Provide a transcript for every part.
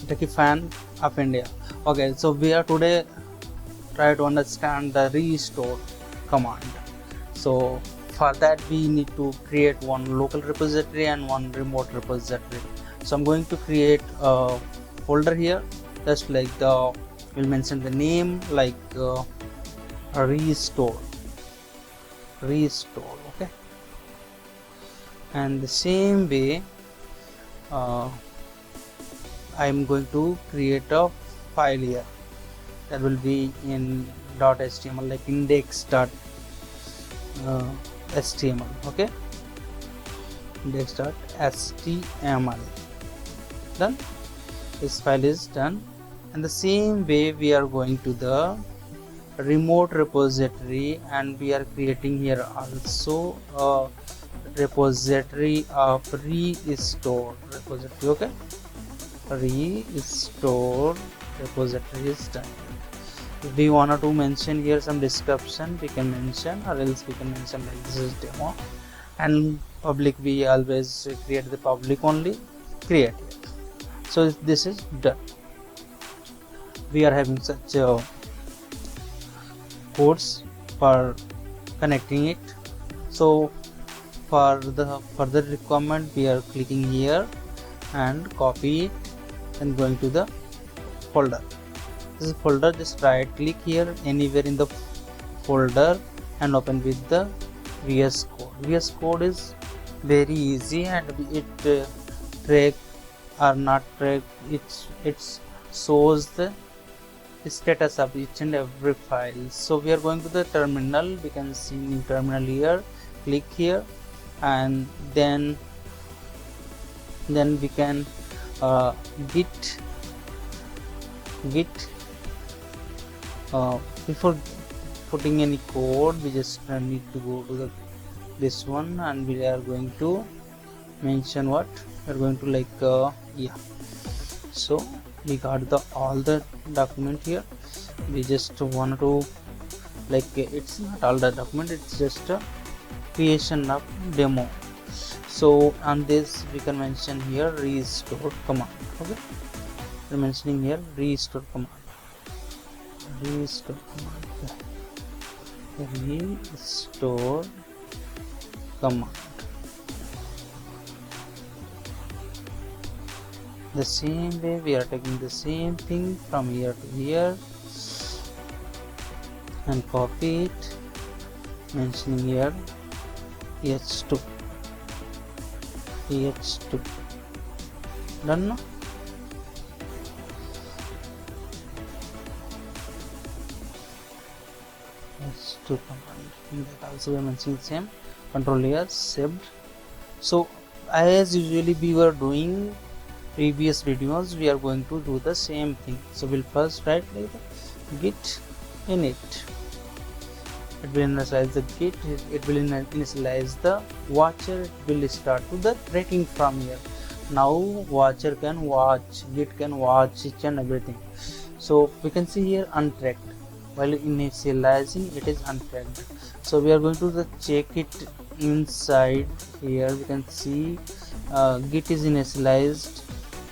techie fan of India. Okay, so we are today try to understand the restore command. So for that we need to create one local repository and one remote repository. So I'm going to create a folder here, just like we'll mention the name like restore, okay. And the same way I'm going to create a file here that will be in .html, like index.html, okay, index.html. Done. This file is done. And the same way we are going to the remote repository and we are creating here also a repository of restore repository, okay. Restore repository is done. If we wanted to mention here some description, we can mention, or else we can mention like this is demo, and public we always create the public only, create it. So this is done. We are having such codes for connecting it. So for the further requirement we are clicking here and copy it and going to the folder. This is folder, just right click here anywhere in the folder and open with the VS Code. VS Code is very easy and it track or not track, it shows the status of each and every file. So we are going to the terminal, we can see new terminal here, click here and then we can git before putting any code we just need to go to this one and we are going to mention what we are going to like yeah. So we got all the document here. We just want to like it's not all the document, it's just a creation of demo. So on this we can mention here restore command, okay. We're mentioning here restore command, restore command. The same way we are taking the same thing from here to here and copy it, mentioning here h2, done. h2 command, that also we are mentioning same, control here, saved. So as usually we were doing previous videos, we are going to do the same thing. So we'll first write like the git init, it will initialize the git, it will initialize the watcher, it will start to the tracking from here. Now watcher can watch, git can watch each and everything. So we can see here untracked, while initializing it is untracked. So we are going to the check it inside here. We can see git is initialized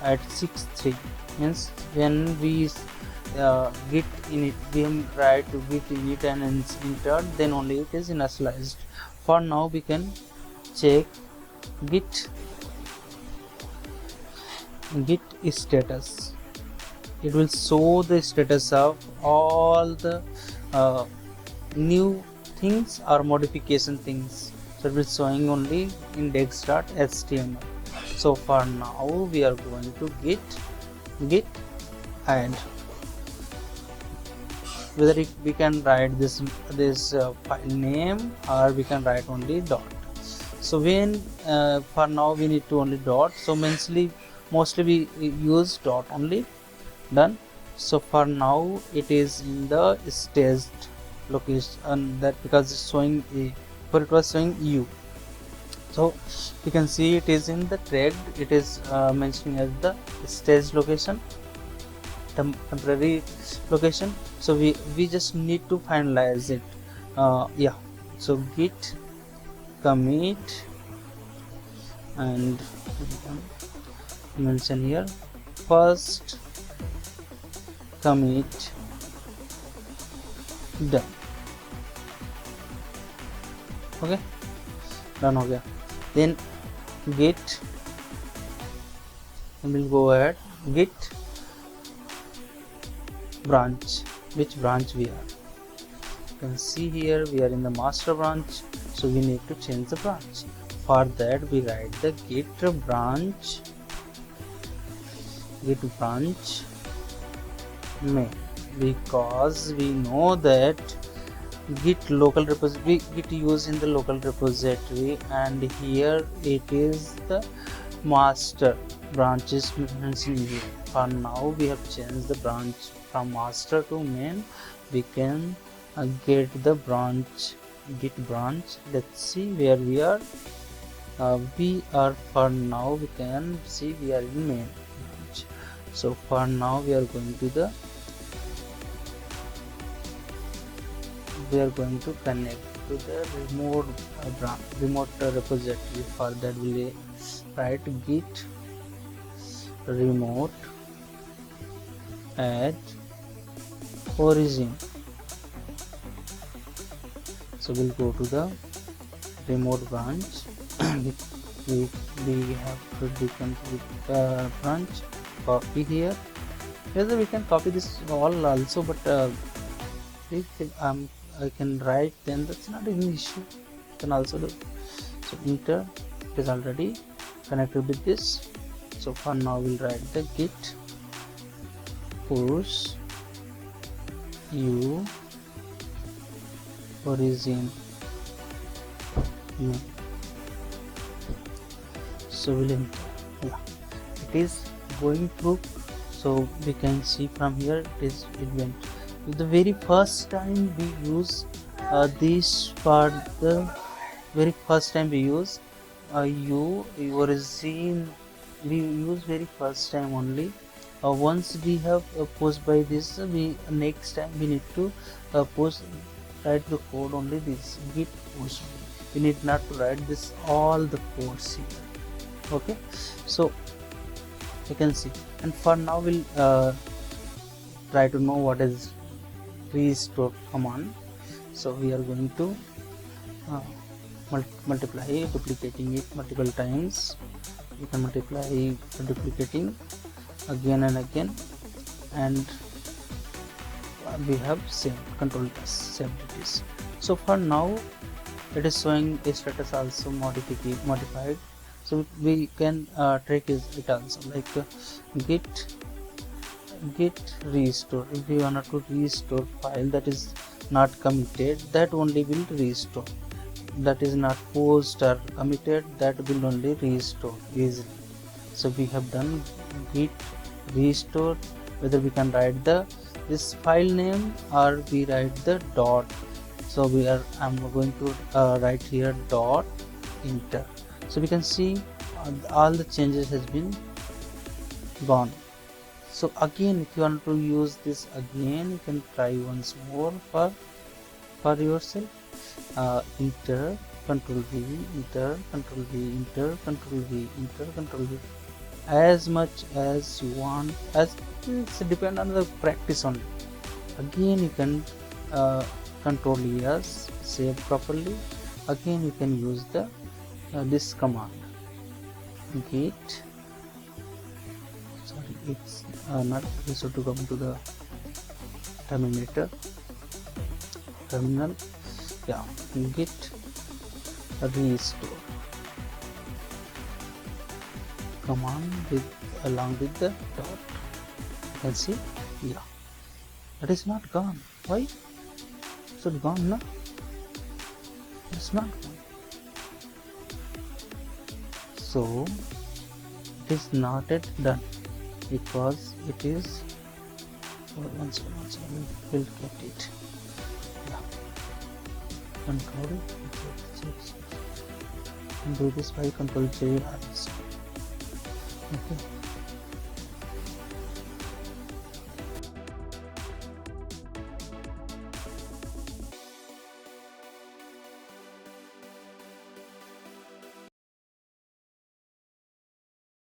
at 6.3, means when we git init, we write to git init and enter, then only it is initialized. For now we can check git status. It will show the status of all the new things or modification things. So it will showing only index.html. So for now we are going to git and whether we can write this file name or we can write only dot. So when for now we need to only dot, so mostly we use dot only, done. So for now it is in the staged location, and that because it's showing a, for it was showing u. So you can see it is in the tracked, it is mentioning as the stage location, temporary location. So we just need to finalize it. Yeah, so git commit and mention here first commit done. Okay, done हो गया. Then git, and we'll go ahead git branch, which branch we are. You can see here we are in the master branch, so we need to change the branch. For that we write the git branch main, because we know that git local repository, git used in the local repository, and here it is the master branches mentioned here. For now we have changed the branch from master to main. We can get the branch, git branch. Let's see where we are. We are, for now we can see we are in main branch. So for now we are going to connect to the remote repository. For that we'll write git remote at origin. So we'll go to the remote branch. we have to different branch, copy here. Whether we can copy this all also, but if I can write, then that's not an issue. You can also do. So enter, it is already connected with this. So for now we'll write the git push u origin. So we'll enter. Yeah, it is going through. So we can see from here it went. The very first time we use this for the very first time we use origin, we use very first time only. Once we have post by this, we next time we need to post, write the code only this git push. We need not to write this all the codes here. Okay, so you can see. And for now we'll try to know what is restore command. So we are going to multiply, duplicating it multiple times. You can multiply duplicating again and again, and we have saved, control S, saved it is. So for now it is showing a status also modified. So we can track it also, like git restore. If we want to restore file that is not committed, that only will restore. That is not post or committed, that will only restore easily. So we have done git restore. Whether we can write this file name or we write the dot. So I'm going to write here dot enter. So we can see all the changes has been gone. So again, if you want to use this again, you can try once more for yourself. Enter, control V, enter, control V, enter, control V, enter, control V, as much as you want. As it's depend on the practice only. Again you can control yes, save properly. Again you can use the this command git, sorry, it's not, we should to come to the terminator terminal. Yeah, git restore command along with the dot. You can see, yeah, that is not gone. Why? Is it gone? No, it's not gone. So it is not yet done because it is once we'll get it. Yeah. Control do this by control J. Okay.